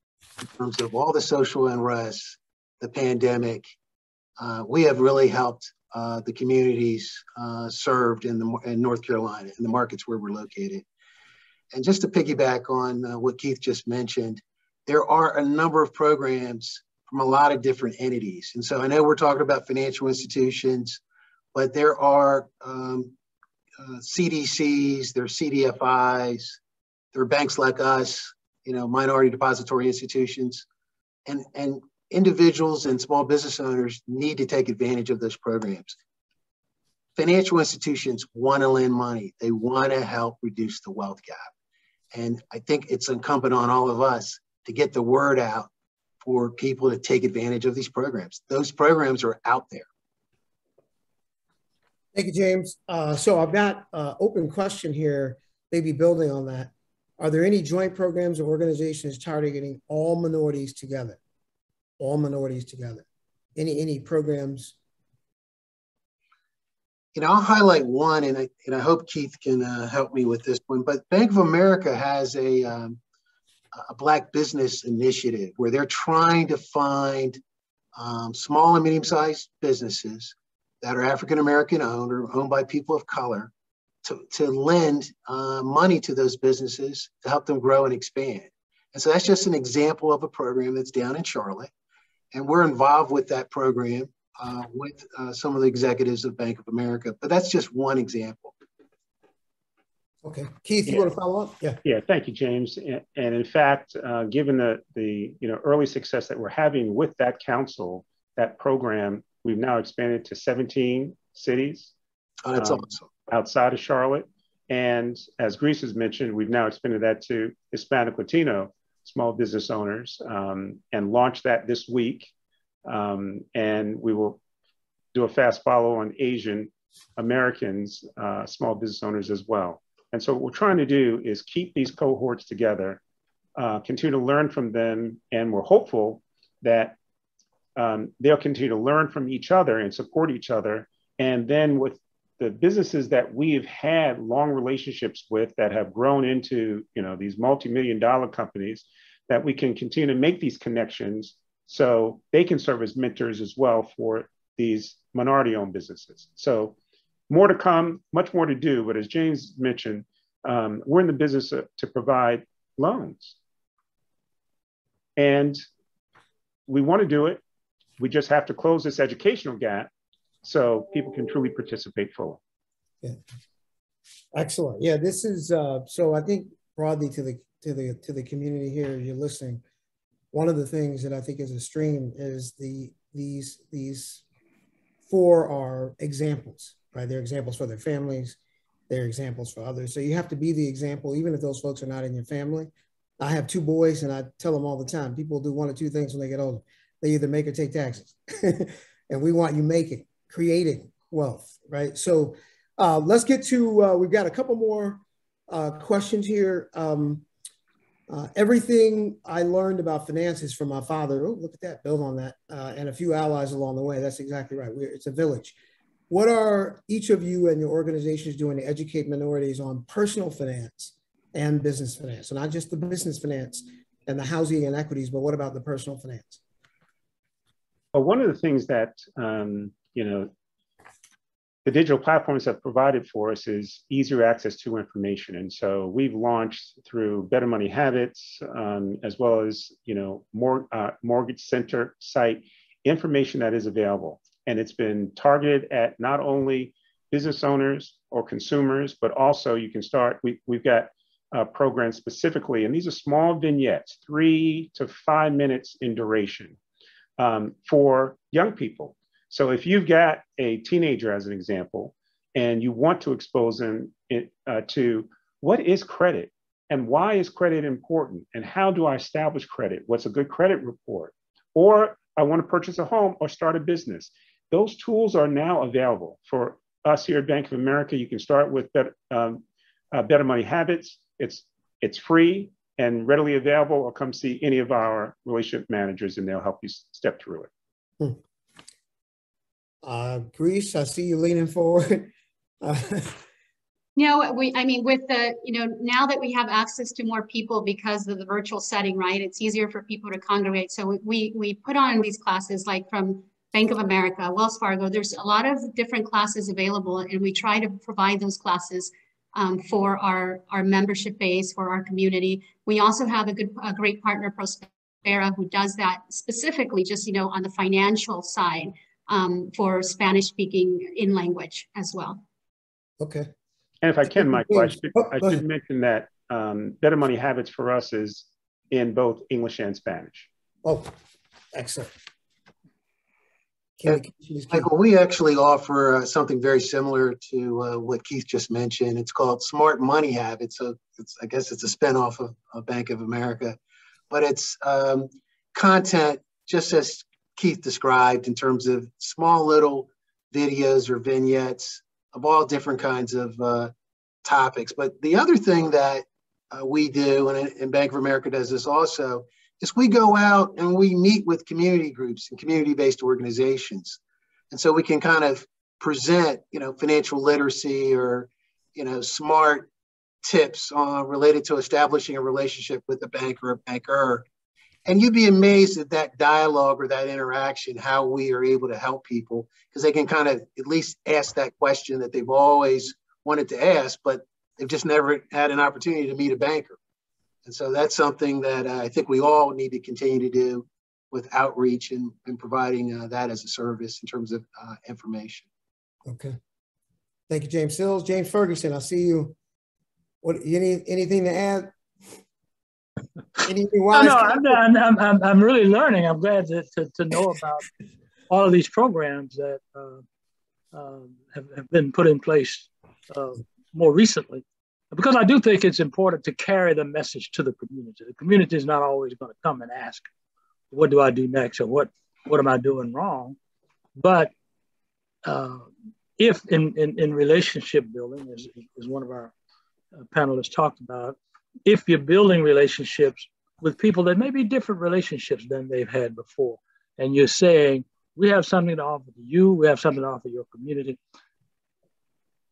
In terms of all the social unrest, the pandemic, we have really helped the communities served in North Carolina, in the markets where we're located. And just to piggyback on what Keith just mentioned, there are a number of programs from a lot of different entities. And so I know we're talking about financial institutions, but there are CDCs, there are CDFIs, there are banks like us, you know, minority depository institutions, and individuals and small business owners need to take advantage of those programs. Financial institutions want to lend money. They want to help reduce the wealth gap. And I think it's incumbent on all of us to get the word out for people to take advantage of these programs. Those programs are out there. Thank you, James. So I've got an open question here, maybe building on that. Are there any joint programs or organizations targeting all minorities together? All minorities together? Any programs? You know, I'll highlight one, and I hope Keith can help me with this one, but Bank of America has a Black Business Initiative where they're trying to find small and medium-sized businesses that are African-American owned or owned by people of color to lend money to those businesses to help them grow and expand. And so that's just an example of a program that's down in Charlotte. And we're involved with that program with some of the executives of Bank of America, but that's just one example. Okay, Keith, you want to follow up? Yeah. Yeah, thank you, James. And in fact, given the early success that we're having with that council, that program, we've now expanded to 17 cities. Oh, that's awesome. Outside of Charlotte. And as Greece has mentioned, we've now expanded that to Hispanic Latino small business owners and launched that this week. And we will do a fast follow on Asian Americans, small business owners as well. And so what we're trying to do is keep these cohorts together, continue to learn from them, and we're hopeful that they'll continue to learn from each other and support each other. And then with the businesses that we have had long relationships with that have grown into these multi-million-dollar companies, that we can continue to make these connections so they can serve as mentors as well for these minority-owned businesses. So more to come, much more to do. But as James mentioned, we're in the business to provide loans. And we want to do it. We just have to close this educational gap so people can truly participate fully. Yeah. Excellent. Yeah, this is, so I think broadly to the community here, you're listening, one of the things that I think is a stream is these four are examples, right? They're examples for their families. They're examples for others. So you have to be the example, even if those folks are not in your family. I have two boys and I tell them all the time, people do one or two things when they get older. They either make or take taxes. And we want you creating wealth, right? So let's get to, we've got a couple more questions here. Everything I learned about finances from my father, oh, look at that, build on that, and a few allies along the way. That's exactly right. It's a village. What are each of you and your organizations doing to educate minorities on personal finance and business finance? So not just the business finance and the housing and equities, but what about the personal finance? Well, one of the things that, the digital platforms have provided for us is easier access to information. And so we've launched through Better Money Habits, as well as, Mortgage Center site, information that is available. And it's been targeted at not only business owners or consumers, but also you can start, we've got programs specifically, and these are small vignettes, 3 to 5 minutes in duration for young people. So if you've got a teenager, as an example, and you want to expose them to what is credit and why is credit important and how do I establish credit? What's a good credit report? Or I want to purchase a home or start a business. Those tools are now available for us here at Bank of America. You can start with Better Money Habits. It's free and readily available, or come see any of our relationship managers and they'll help you step through it. Greece, I see you leaning forward. With the, now that we have access to more people because of the virtual setting, right? It's easier for people to congregate. So we put on these classes like from Bank of America, Wells Fargo. There's a lot of different classes available, and we try to provide those classes for our membership base, for our community. We also have a great partner, Prospera, who does that specifically just, on the financial side. For Spanish speaking in language as well. Okay. And if I can, Michael, I should mention that Better Money Habits for us is in both English and Spanish. Oh, excellent. Michael, we actually offer something very similar to what Keith just mentioned. It's called Smart Money Habits. So I guess it's a spinoff of Bank of America, but it's content just as Keith described in terms of small little videos or vignettes of all different kinds of topics. But the other thing that we do, and Bank of America does this also, is we go out and we meet with community groups and community-based organizations. And so we can kind of present, financial literacy or, smart tips related to establishing a relationship with a bank or a banker. And you'd be amazed at that dialogue or that interaction, how we are able to help people, because they can kind of at least ask that question that they've always wanted to ask, but they've just never had an opportunity to meet a banker. And so that's something that I think we all need to continue to do with outreach and providing that as a service in terms of information. Okay. Thank you, James Sills. James Ferguson, I see you What, anything to add? Anything No, wise? I'm really learning. I'm glad to know about all of these programs that have been put in place more recently. Because I do think it's important to carry the message to the community. The community is not always going to come and ask, what do I do next, or what am I doing wrong? But if in relationship building, as one of our panelists talked about, if you're building relationships with people that may be different relationships than they've had before, and you're saying, we have something to offer to you, we have something to offer your community,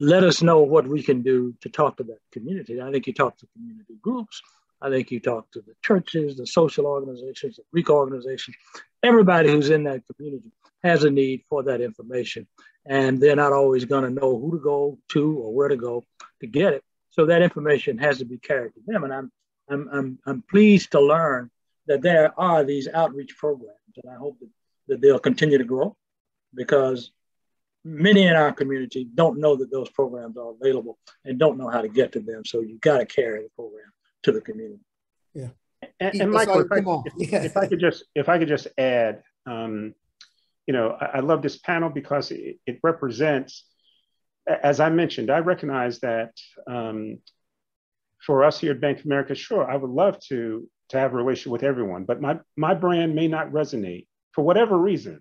let us know what we can do to talk to that community. I think you talk to community groups. I think you talk to the churches, the social organizations, the Greek organizations. Everybody who's in that community has a need for that information. And they're not always going to know who to go to or where to go to get it. So that information has to be carried to them. And I'm pleased to learn that there are these outreach programs. And I hope that they'll continue to grow, because many in our community don't know that those programs are available and don't know how to get to them. So you've got to carry the program to the community. Yeah. And Michael, if I could just add, you know, I love this panel because it represents, as I mentioned, I recognize that for us here at Bank of America, sure, I would love to have a relationship with everyone, but my brand may not resonate for whatever reason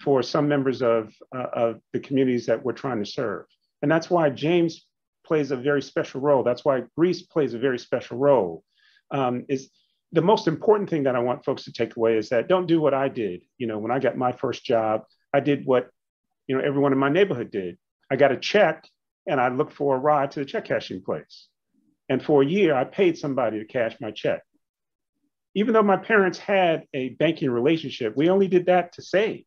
for some members of the communities that we're trying to serve. And that's why James plays a very special role. That's why Greece plays a very special role. Is the most important thing that I want folks to take away is that don't do what I did. You know, when I got my first job, I did what, you know, everyone in my neighborhood did. I got a check and I looked for a ride to the check cashing place. And for a year, I paid somebody to cash my check. Even though my parents had a banking relationship, we only did that to save.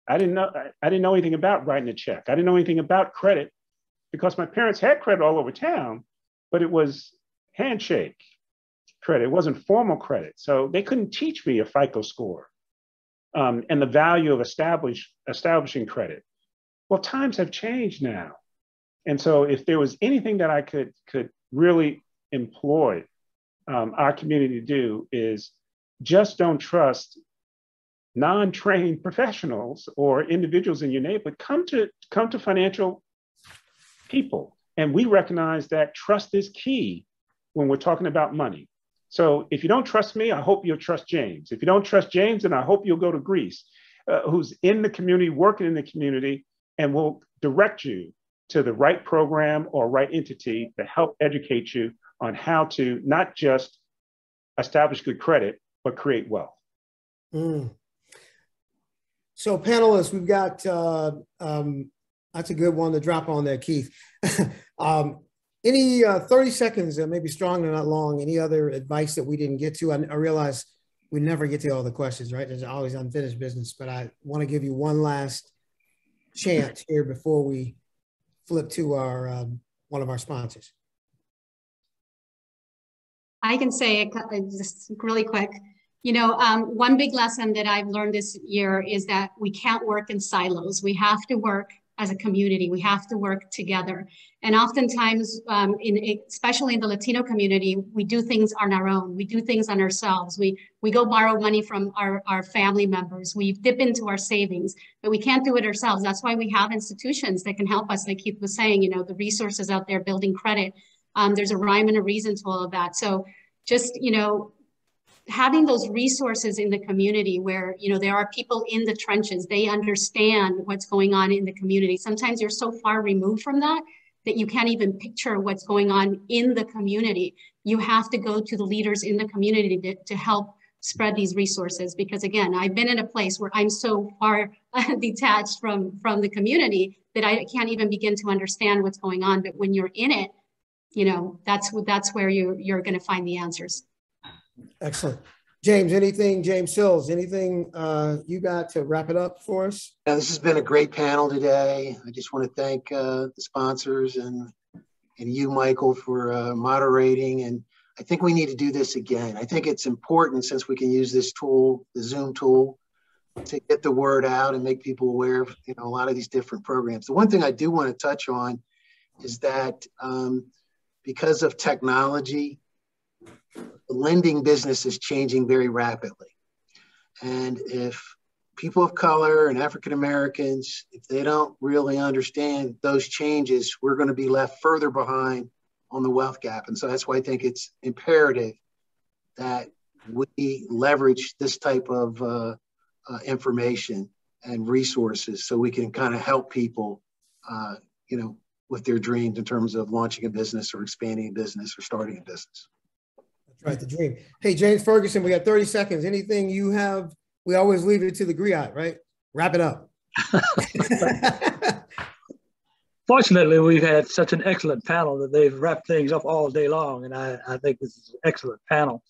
I didn't know anything about writing a check. I didn't know anything about credit because my parents had credit all over town, but it was handshake credit. It wasn't formal credit. So they couldn't teach me a FICO score and the value of establishing credit. Well, times have changed now. And so if there was anything that I could really employ our community to do is just don't trust non-trained professionals or individuals in your neighborhood. Come to financial people. And we recognize that trust is key when we're talking about money. So if you don't trust me, I hope you'll trust James. If you don't trust James, then I hope you'll go to Greece, who's in the community, working in the community, and will direct you to the right program or right entity to help educate you on how to not just establish good credit, but create wealth. Mm. So panelists, we've got, that's a good one to drop on there, Keith. Any 30 seconds, maybe strong and not long, any other advice that we didn't get to? I realize we never get to all the questions, right? There's always unfinished business, but I want to give you one last chance here before we flip to our one of our sponsors. I can say it just really quick. You know, one big lesson that I've learned this year is that we can't work in silos. We have to work as a community. We have to work together. And oftentimes, especially in the Latino community, we do things on our own. We do things on ourselves. We go borrow money from our family members. We dip into our savings, but we can't do it ourselves. That's why we have institutions that can help us. Like Keith was saying, you know, the resources out there building credit. There's a rhyme and a reason to all of that. So just, you know, having those resources in the community where, you know, there are people in the trenches, they understand what's going on in the community. Sometimes you're so far removed from that you can't even picture what's going on in the community. You have to go to the leaders in the community to help spread these resources. Because again, I've been in a place where I'm so far detached from the community that I can't even begin to understand what's going on. But when you're in it, you know, that's where you're going to find the answers. Excellent. James, James Sills, anything you got to wrap it up for us? Yeah, this has been a great panel today. I just want to thank the sponsors and you, Michael, for moderating. And I think we need to do this again. I think it's important, since we can use this tool, the Zoom tool, to get the word out and make people aware of, you know, a lot of these different programs. The one thing I do want to touch on is that because of technology, the lending business is changing very rapidly. And if people of color and African Americans, if they don't really understand those changes, we're going to be left further behind on the wealth gap. And so that's why I think it's imperative that we leverage this type of information and resources so we can kind of help people, you know, with their dreams in terms of launching a business or expanding a business or starting a business. That's right, the dream. Hey, James Ferguson, we got 30 seconds. Anything you have? We always leave it to the griot, right? Wrap it up. Fortunately, we've had such an excellent panel that they've wrapped things up all day long, and I think this is an excellent panel.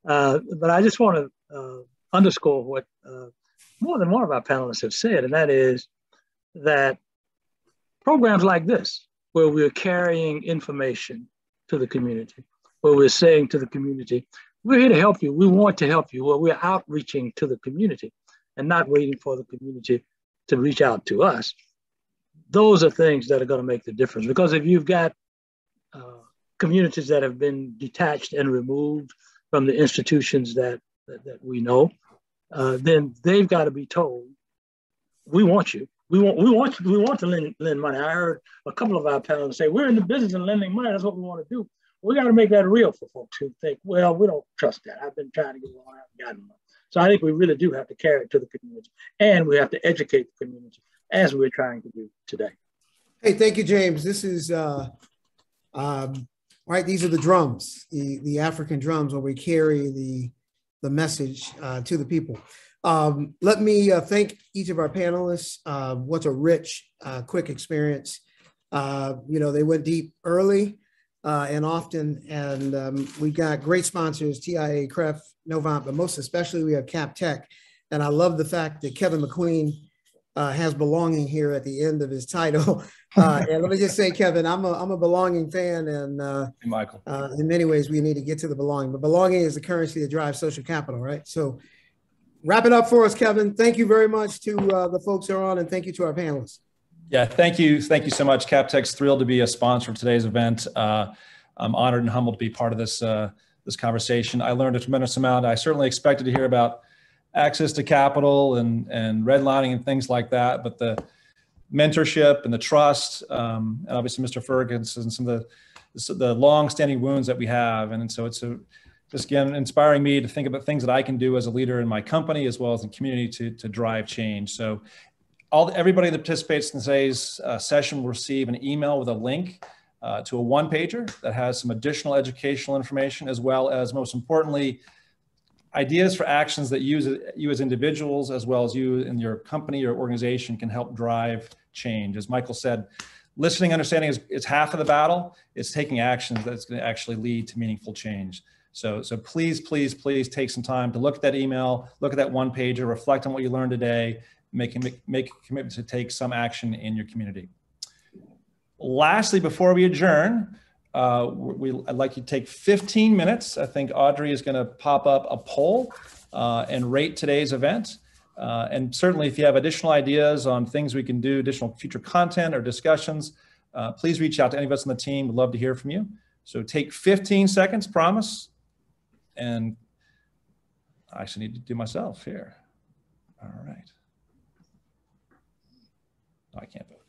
But I just want to underscore what more than one of our panelists have said, and that is that programs like this, where we're carrying information to the community, where we're saying to the community, we're here to help you, we want to help you, where we're outreaching to the community and not waiting for the community to reach out to us. Those are things that are going to make the difference. Because if you've got communities that have been detached and removed from the institutions that we know, then they've got to be told, we want you. We want to lend money. I heard a couple of our panelists say, we're in the business of lending money. That's what we want to do. We got to make that real for folks who think, well, we don't trust that. I've been trying to get along, I haven't gotten one. So I think we really do have to carry it to the community, and we have to educate the community as we're trying to do today. Hey, thank you, James. This is, right, these are the drums, the African drums, where we carry the message to the people. Let me thank each of our panelists. What's a rich, quick experience. You know, they went deep early and often, and we got great sponsors, TIA, CREF, Novant, but most especially we have Cap Tech. And I love the fact that Kevin McQueen has belonging here at the end of his title. And let me just say, Kevin, I'm a belonging fan, and hey, Michael. In many ways, we need to get to the belonging. But belonging is the currency that drives social capital, right? So wrap it up for us, Kevin. Thank you very much to the folks who are on, and thank you to our panelists. Yeah, thank you so much. CapTech's thrilled to be a sponsor of today's event. I'm honored and humbled to be part of this this conversation. I learned a tremendous amount. I certainly expected to hear about access to capital and redlining and things like that, but the mentorship and the trust, and obviously Mr. Ferguson and some of the long-standing wounds that we have. And so it's just again inspiring me to think about things that I can do as a leader in my company as well as in community to drive change. So everybody that participates in today's session will receive an email with a link to a one-pager that has some additional educational information, as well as, most importantly, ideas for actions that you as individuals, as well as you in your company or organization, can help drive change. As Michael said, listening, understanding is half of the battle. It's taking actions that's going to actually lead to meaningful change. So please, please, please take some time to look at that email, look at that one pager, reflect on what you learned today, make a commitment to take some action in your community. Lastly, before we adjourn, I'd like you to take 15 minutes. I think Audrey is going to pop up a poll and rate today's event. And certainly if you have additional ideas on things we can do, additional future content or discussions, please reach out to any of us on the team. We'd love to hear from you. So take 15 seconds, promise. And I actually need to do myself here. All right. No, I can't vote.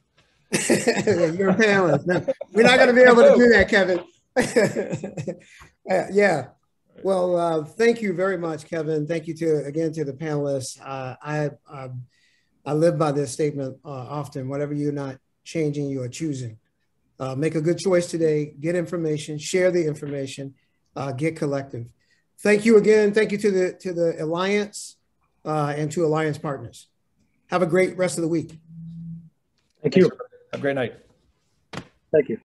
You're a panelist. No, we're not going to be able to do that, Kevin. Yeah. Well, thank you very much, Kevin. Thank you again to the panelists. I live by this statement often. Whatever you're not changing, you are choosing. Make a good choice today. Get information. Share the information. Get collective. Thank you again. Thank you to the Alliance and to Alliance partners. Have a great rest of the week. Thank you. Have a great night. Thank you.